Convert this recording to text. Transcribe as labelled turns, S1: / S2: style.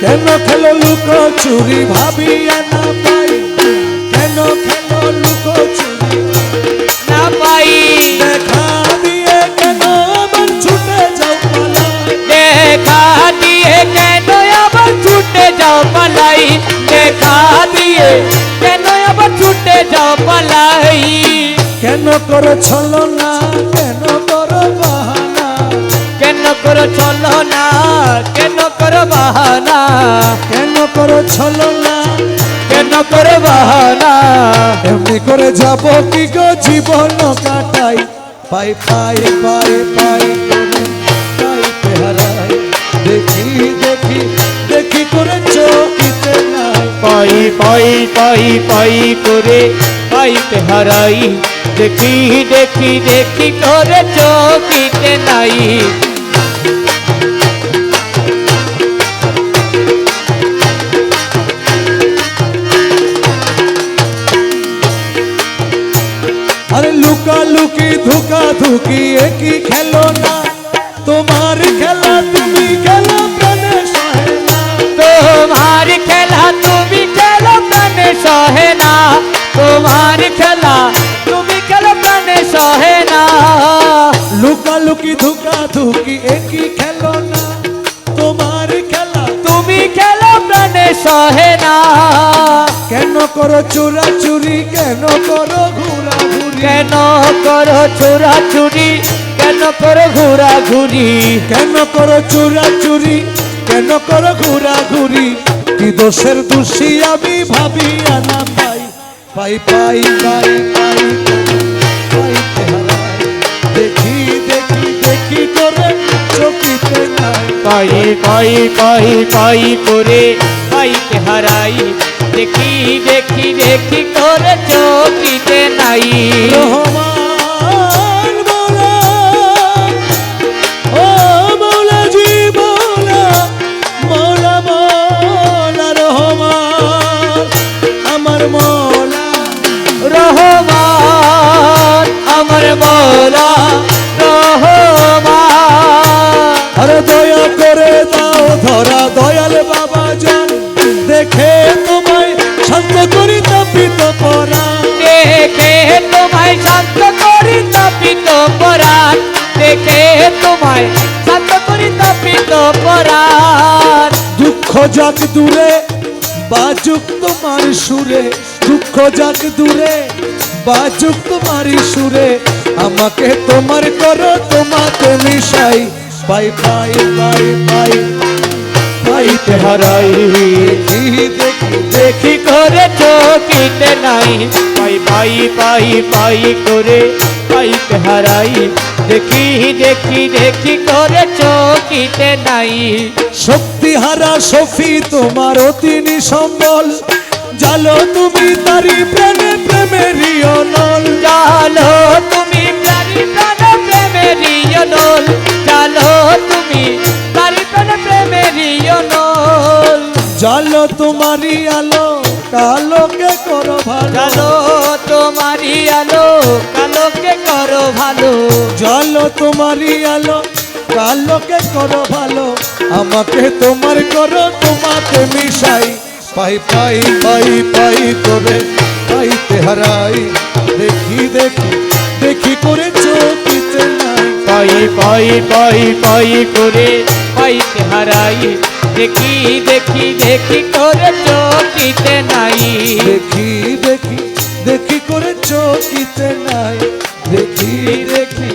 S1: কেন খেলো লুকো চুরি ভাবিয়া না পাই, কেন খেলো লুকো চুরি
S2: না পাই,
S1: দেখা দিয়ে কেন আবার ছুটে যাও পালাই,
S2: দেখা দিয়ে কেন আবার ছুটে যাও পালাই, দেখা দিয়ে কেন আবার ছুটে যাও পালাই।
S1: কেন করো ছলনা, কেন করো বাহানা,
S2: কেন করো ছলনা, কেন করো বাহানা,
S1: কেন করো ছলনা,
S2: কেন করো বাহানা।
S1: এমনি করে যাব কি গো জীবন কাটাই, পাই পাই পাই পাই করে পাইতে হারাই, দেখি দেখি দেখি করে চোখিতে নাই,
S2: পাই পাই পাই পাই করে পাইতে হারাই, দেখি দেখি দেখি করে চোখিতে নাই।
S1: আরে লুকা লুকি ধোকা ধুকি একই খেলো না, তোমার খেলা তুমি খেলো প্রাণে সহে না,
S2: তোমার খেলা তুমি খেলো প্রাণে সহে না, তোমার খেলা তুমি খেলো প্রাণে সহে না।
S1: লুকা লুকি ধোকা ধুকি একই খেলো না, তোমার খেলা
S2: তুমি খেলো প্রাণে সহে না।
S1: কেন করো চোরা চুরি, কেন করো ঘুরা ঘুরি,
S2: কেন করো চোরা চুরি, কেন করো ঘোরা ঘুরি,
S1: কেন করো চোরা চুরি, কেন করো ঘুরা ঘুরি, কি দোষের দোষী আমি ভাবিয়া না পাই, পাই পাই পাই পাই পাইতে হারাই, দেখি দেখি দেখি করে চোখিতে নাই,
S2: পাই পাই পাই পাই করে পাইতে হারাই, দেখি দেখি দেখি করে চোখিতে নাই।
S1: রহমান মৌলা, ও মৌলা জি মৌলা, মৌলা মৌলা রহমান আমার মৌলা,
S2: রহমান আমার মৌলা রহমান।
S1: আরে দয়া করে দাও ধরা দয়াল বাবা জান, দেখে তোমায় শান্ত করি তাপিত পরা,
S2: দেখে তোমায় শান্ত করি তাপিত পরাণ, দেখে তোমায় শান্ত করি তাপিত পরাণ।
S1: দুঃখ যাক দূরে বাজুক তোমার সুরে, দুঃখ যাক দূরে বাজুক তোমার সুরে, আমাকে তোমার করো তোমাকে মিশাই, পাই পাই পাই পাই পাইতে হারাই, দেখি দেখি
S2: দেখি করে চোখিতে নাই, পাই পাই পাই পাই করে পাইতে হারাই, দেখি দেখি দেখি করে চোখিতে নাই।
S1: শক্তিহারা সফি তোমার অতিনি সম্বল, জালো তুমি তারি প্রাণে প্রেমেরই অনল,
S2: জালো তুমি প্রাণী প্রাণ প্রেমেরই অনল, জালো তুমি প্রাণী প্রাণ প্রেমেরই অনল।
S1: জালো তোমারই আলো কালোকে করো ভালো,
S2: জালো তোমারই আলো কালোকে করো ভালো,
S1: জালো তোমারই আলো কালোকে করো ভালো, আমাকে তোমার করো তোমাকে মিশাই, পাই পাই পাই পাই করে পাইতে হারাই, দেখি দেখি দেখি করে চোখিতে নাই,
S2: পাই পাই পাই পাই করে পাইতে হারাই, দেখি দেখি দেখি করে চোখিতে নাই।
S1: দেখি দেখি দেখি করে চোখিতে নাই, দেখি দেখি